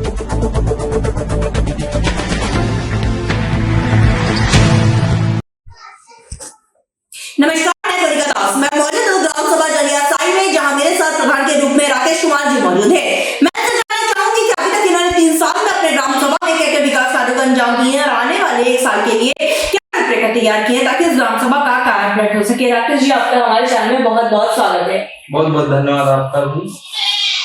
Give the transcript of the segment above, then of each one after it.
नमस्कार, मैं मौजूद हूँ ग्राम सभा जलियासाई में, जहाँ मेरे साथ प्रधान के रूप में राकेश कुमार जी मौजूद है। मैं आपसे जानना चाहूंगी कि अभी तक इन्होंने 3 साल में अपने ग्राम सभा में क्या क्या विकास कार्यों को अंजाम दिए हैं और आने वाले 1 साल के लिए क्या रूपरेखा तैयार की है ताकि इस ग्राम सभा का कार्यान्वयन हो सके। राकेश जी, आपका हमारे चैनल में बहुत बहुत स्वागत है। बहुत बहुत धन्यवाद आपका भी।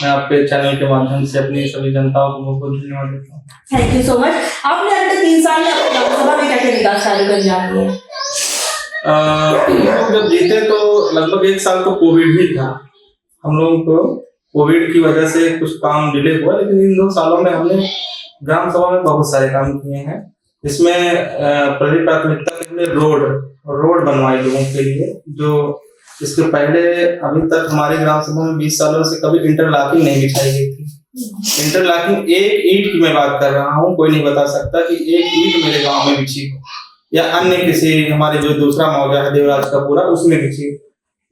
मैं आपके चैनल के माध्यम से अपनी सभी जनताओं को बहुत बहुत धन्यवाद देता हूँ। Thank you so much. आपने अभी तक 3 साल में अपने ग्राम सभा में क्या क्या विकास कार्यों को अंजाम दिए हैं? जब जीते तो लगभग 1 साल तो कोविड ही था। हम लोगों को कोविड की वजह से कुछ काम डिले हुआ, लेकिन इन 2 सालों में हमने ग्राम सभा में बहुत सारे काम किए हैं। इसमें पहली प्राथमिकता हमने रोड बनवाए लोगों के लिए। जो इसके पहले अभी तक हमारे ग्राम सभा में 20 सालों से कभी इंटरलॉकिंग नहीं बिछाई गई थी। इंटरलॉकिंग एक ईंट की मैं बात कर रहा हूँ, कोई नहीं बता सकता कि एक ईंट मेरे गाँव में बिछी हो या अन्य किसी हमारे जो दूसरा मौजा है देवराज का पूरा उसमें बिछी।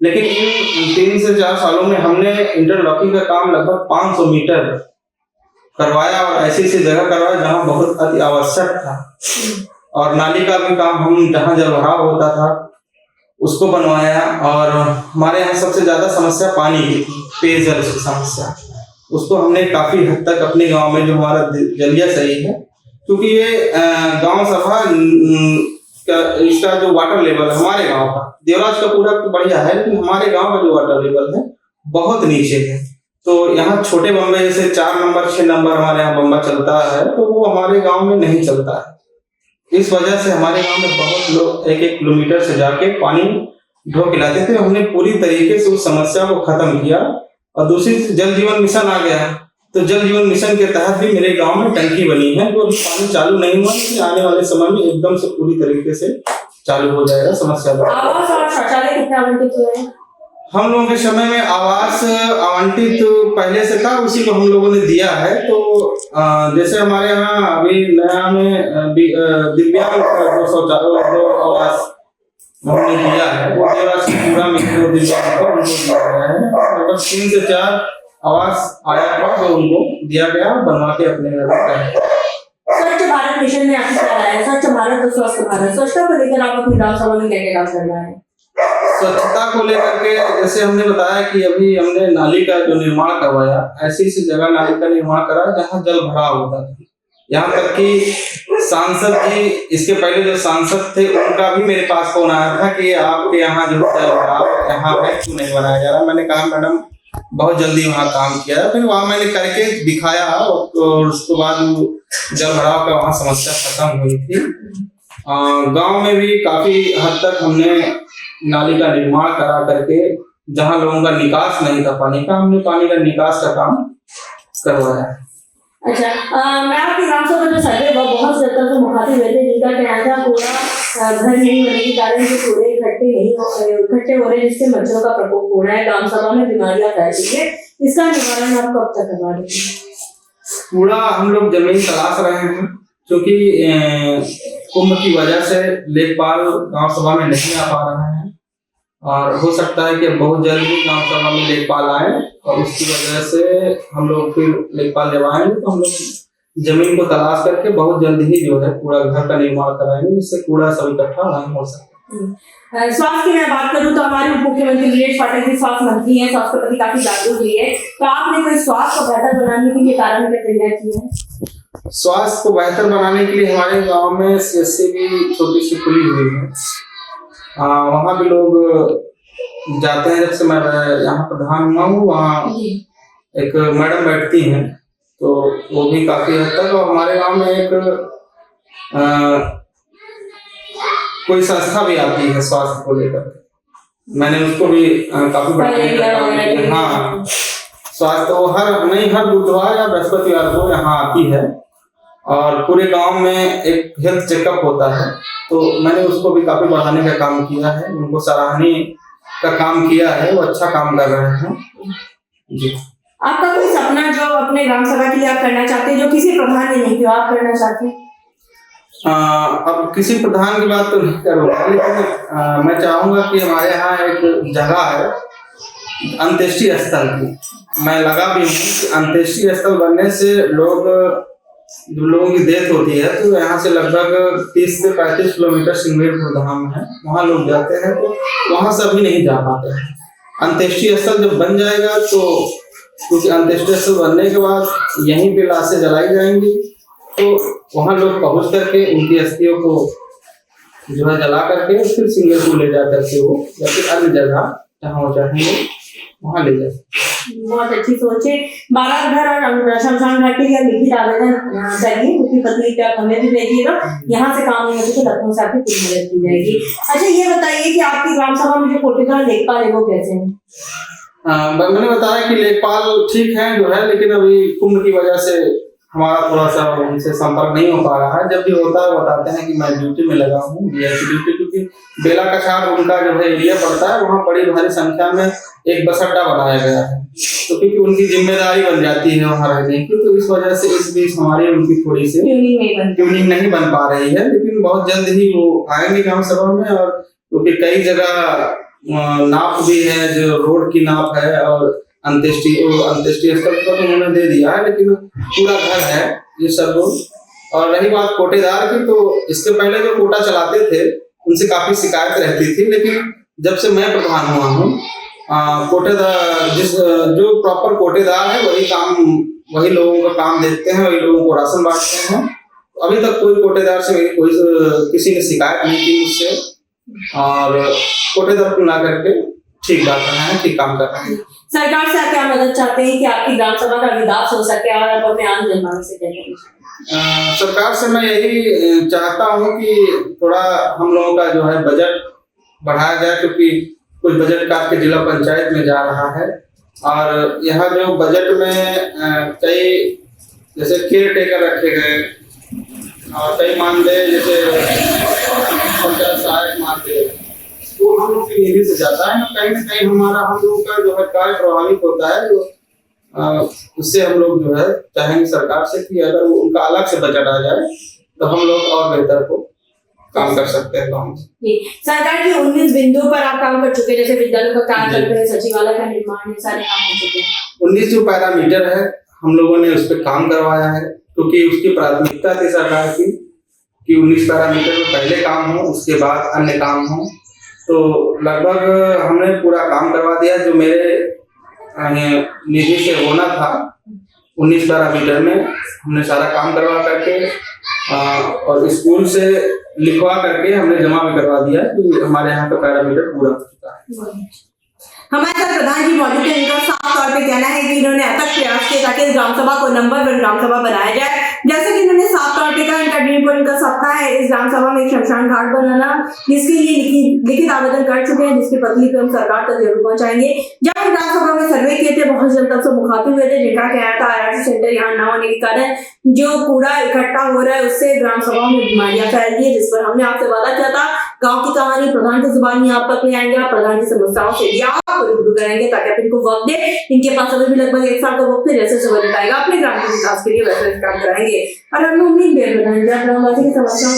लेकिन इन 3 से 4 सालों में हमने इंटरलॉकिंग का काम लगभग 500 मीटर करवाया और ऐसी जगह करवाया जहां बहुत अति आवश्यक था। और नाली का भी काम हम जहां जलभराव होता था उसको बनवाया। और हमारे यहाँ सबसे ज्यादा समस्या पानी की थी, पेयजल की समस्या। उसको हमने काफी हद तक अपने गाँव में जो हमारा जलियासाई है, क्योंकि ये गांव सभा इसका जो वाटर लेवल है हमारे गांव का, देवराज का पूरा तो बढ़िया है, लेकिन हमारे गांव का जो वाटर लेवल है बहुत नीचे है। तो यहाँ छोटे बम्बे जैसे 4 नंबर 6 नंबर हमारे यहाँ बम्बा चलता है, तो वो हमारे गांव में नहीं चलता है। इस वजह से हमारे गांव में बहुत लोग 1-1 किलोमीटर से जाके पानी ढो के लाते थे। हमने पूरी तरीके से उस समस्या को खत्म किया। और दूसरी जल जीवन मिशन आ गया, तो जल जीवन मिशन के तहत भी मेरे गांव में टंकी बनी है, जो अभी पानी चालू नहीं हुआ, लेकिन आने वाले समय में एकदम से पूरी तरीके से चालू हो जाएगा। समस्या आवास और शौचालय कितना आवंटित हुए हैं? हम लोगों के समय में आवास आवंटित तो पहले से था, उसी को हम लोगों ने दिया है। तो जैसे हमारे यहाँ अभी नया में दिव्यांग जो आवास हमने दिया है, वो देवराज पूरा में दिव्यांग को उनको दिया गया है। लगभग 3 से 4 आवास आया था, तो उनको दिया गया, बनवा के अपने घर में। स्वच्छ भारत मिशन में आपकी क्या राय है? स्वच्छ भारत और स्वस्थ भारत, स्वच्छता को लेकर आप अपनी ग्राम सभा में क्या क्या काम कर रहे हैं? स्वच्छता को लेकर के जैसे हमने बताया कि अभी हमने नाली का जो निर्माण करवाया, ऐसी जगह नाली का निर्माण करा जहाँ जल भराव होता था। यहाँ तक कि सांसद जी, इसके पहले जो सांसद थे, उनका भी मेरे पास फोन आया था कि आपके यहाँ जो जल भराव यहाँ है क्यों नहीं बनाया जा रहा। मैंने कहा मैडम बहुत जल्दी वहाँ काम किया। फिर वहाँ मैंने करके दिखाया और उसके बाद जल भराव का वहाँ समस्या खत्म हुई थी। गांव में भी काफी हद तक हमने नाली का निर्माण करा करके, जहाँ लोगों का निकास नहीं था पानी का, हमने पानी का निकास का काम करवाया। अच्छा, मैं आपके ग्राम सभा जो सर्वे बहुत से मुखातिब हुए थे, जिनका कहना था पूरा घर नहीं होने के कारण जो कूड़े इकट्ठे हो रहे हैं, जिससे मच्छरों का प्रकोप हो रहा है, ग्राम सभा में बीमारियां फैल रही है। इसका निवारण आप कब तक करवा रहे हैं? कूड़ा हम लोग जमीन तलाश रहे हैं, क्योंकि कुंभ की वजह से लेखपाल गांव सभा में नहीं आ पा रहे हैं। और हो सकता है कि बहुत जल्दी गांव सभा में लेखपाल आए, और उसकी वजह से हम लोग फिर लेखपाल जब आएंगे तो हम लोग जमीन को तलाश करके बहुत जल्द ही जो है कूड़ा घर का निर्माण कराएंगे, जिससे कूड़ा सब इकट्ठा नहीं हो सकता। स्वास्थ्य की मैं बात करूं तो हमारे उप मुख्यमंत्री वीरेश पाटिल जी स्वास्थ्य मंत्री हैं, स्वास्थ्य के प्रति काफी जागरूक भी है। तो आपने कोई स्वास्थ्य को बेहतर बनाने के लिए कारण क्या तैयार किया है? स्वास्थ्य को बेहतर बनाने के लिए हमारे गांव में CSC भी छोटी सी खुली हुई है। वहाँ भी लोग जाते हैं। जब से मैं यहाँ प्रधान हुआ हूँ, वहाँ एक मैडम बैठती हैं, तो वो भी काफी हद तक। और हमारे गांव में एक कोई संस्था भी आती है स्वास्थ्य को लेकर, मैंने उसको भी काफी बढ़ाया। हाँ, स्वास्थ्य वो हर बुधवार या बृहस्पतिवार को यहाँ आती है, और पूरे गांव में एक हेल्थ चेकअप होता है। तो मैंने उसको भी काफी बढ़ाने का काम किया है, उनको सराहनीय का काम किया है, वो अच्छा काम कर रहे हैं जी। आपका कोई सपना जो अपने ग्राम सभा के लिए आप करना चाहते हैं, जो किसी प्रधान ने नहीं किया, आप करना चाहते हैं? अब किसी प्रधान की बात तो नहीं करूँगा, लेकिन मैं चाहूंगा कि हमारे यहाँ एक जगह है अंत्येष्टि स्थल की मैं लगा भी हूँ कि अंत्येष्टि स्थल बनने से जो लोगों की डेथ होती है तो यहाँ से लगभग 30 से 35 किलोमीटर सिंगवेरपुर धाम है, वहाँ लोग जाते हैं तो वहाँ सभी नहीं जा पाते हैं। अंत्येष्टि स्थल जब बन जाएगा तो क्योंकि अंत्येष्टि स्थल बनने के बाद यहीं पे लाशें जलाई जाएंगी तो वहाँ लोग पहुँच करके उनकी अस्थियों को जो है जला करके फिर सिंगवेरपुर ले जा करके वो या फिर अन्य जगह जहाँ वो चाहेंगे वहाँ ले जाए। बहुत अच्छी सोच है। बारात घर और शमशान घाटी का लिखित आवेदन चाहिए, क्योंकि पत्नी का हमें भी भेजिएगा, यहाँ से काम नहीं होती तो लखनऊ से आपकी पूरी मदद की जाएगी। अच्छा ये बताइए कि आपकी ग्राम सभा में जो कोटेदार लेखपाल है वो कैसे हैं? मैंने बताया कि लेखपाल ठीक है जो है, लेकिन अभी कुंभ की वजह से हमारा थोड़ा सा उनसे संपर्क नहीं हो पा रहा है। जब भी होता है बताते हैं कि मैं ड्यूटी में लगा हूँ वीआईपी ड्यूटी, क्योंकि बेला कछार उनका जो है एरिया पड़ता है, वहाँ बड़ी भारी संख्या में एक बस अड्डा बनाया गया है तो क्योंकि उनकी जिम्मेदारी बन जाती है वहाँ रहने की, तो इस वजह से इस बीच हमारी उनकी थोड़ी सी ट्यूनिंग नहीं बन पा रही है। लेकिन बहुत जल्द ही वो आएंगे ग्राम सभा में, और क्योंकि कई जगह नाप भी है, जो रोड की नाप है और अंत्येष्टि स्थल पर तो उन्होंने दे दिया है, लेकिन पूरा घर है ये सब लोग। और रही बात कोटेदार की, तो इसके पहले जो कोटा चलाते थे उनसे काफी शिकायत रहती थी, लेकिन जब से मैं प्रधान हुआ हूँ कोटेदार जो प्रॉपर कोटेदार है वही लोगों का काम देखते हैं, वही लोगों को राशन बांटते हैं। अभी तक कोई कोटेदार से मेरी किसी ने शिकायत नहीं की मुझसे, और कोटेदार को ला करके ठीक बात कर रहे हैं, ठीक काम कर रहे हैं। सरकार से आप क्या मदद चाहते हैं कि आपकी ग्राम सभा का विकास हो सके और आप अपने आम जनमानस से कहें? सरकार से मैं यही चाहता हूँ कि थोड़ा हम लोगों का जो है बजट बढ़ाया जाए, क्योंकि कुछ बजट काट के जिला पंचायत में जा रहा है, और यहाँ जो बजट में कई जैसे केयर टेकर रखे गए और कई मानदेय जैसे पंचायत सहायक मानदेय, तो हम लोग की निधि से जाता है ना कहीं हम लोगों का जो है कार्य प्रभावित होता है। जो उससे हम लोग जो है चाहेंगे सरकार से कि अगर वो उनका अलग से बजट आ जाए तो हम लोग और बेहतर को काम कर सकते हैं गाँव में। सरकार की 19 बिंदुओं पर आप काम कर चुके हैं, जैसे विद्यालयों का कार्य कर रहे हैं, सचिवालय का निर्माण है, सारे काम हो चुके हैं। 19 जो पैरामीटर है हम लोगों ने उस पर काम करवाया है, क्योंकि उसकी प्राथमिकता थी सरकार की कि 19 पैरामीटर में पहले काम हो, उसके बाद अन्य काम हो। तो लगभग हमने पूरा काम करवा दिया जो मेरे निधि से होना था। 19 पैरामीटर में हमने सारा काम करवा करके और स्कूल से लिखवा करके हमने जमा भी करवा दिया कि हमारे यहाँ का पैरामीटर पूरा हो चुका है। हमारे साथ प्रधान जी मौजूद है, इनका साफ तौर पे कहना है कि इन्होंने अथक प्रयास किया ताकि इस ग्राम सभा को नंबर 1 ग्राम सभा बनाया जाए। जैसे कि इन्होंने साफ तौर पे कहा, इनका ड्रीम पर इनका सपना है इस ग्राम सभा में एक शमशान घाट बनाना, जिसके लिए लिखित आवेदन कर चुके हैं, जिसकी पत्री को हम सरकार तक जरूर पहुंचाएंगे। जब हम ग्राम सभा में सर्वे किए थे, बहुत जनता से मुखातिब हुए थे, जिनका कहना था आरआरसी सेंटर यहाँ न होने के कारण जो कूड़ा इकट्ठा हो रहा है उससे ग्राम सभा में बीमारियां फैल रही है, जिस पर हमने आपसे वादा किया था गाँव की कहानी प्रधान की जुबानी आप तक ले आएंगे, प्रधान की समस्याओं से भी आप रूबरू करेंगे ताकि आप इनको वक्त दे। इनके पास अभी भी लगभग 1 साल का वक्त है, जैसे बजट आएगा अपने ग्राम के विकास के लिए वैसे काम कराएंगे। और हमें उम्मीद है प्रधान जी आप ग्रामवासी की समस्याओं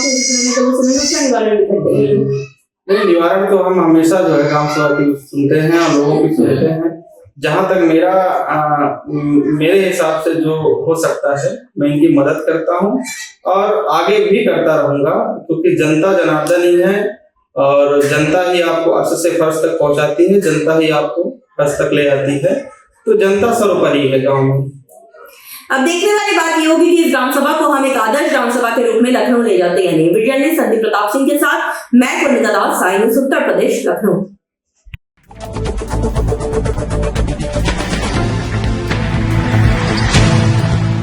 को निवारण भी करते हैं। नहीं, निवारण तो हम हमेशा जो है ग्राम सभा की सुनते हैं और लोगों की सुनते हैं। जहाँ तक मेरे हिसाब से जो हो सकता है मैं इनकी मदद करता हूँ और आगे भी करता रहूंगा, क्योंकि जनता जनार्दन ही है और जनता ही आपको अर्श से फर्श तक पहुंचाती है, जनता ही आपको फर्श तक ले आती है, तो जनता सर्वोपरि है गाँव में। अब देखने वाली बात ये होगी कि इस ग्राम सभा को हम एक आदर्श ग्राम सभा के रूप में लखनऊ ले जाते हैं। वीडियो संदीप प्रताप सिंह के साथ मैं कुलनिका दास, साई न्यूज़, उत्तर प्रदेश, लखनऊ।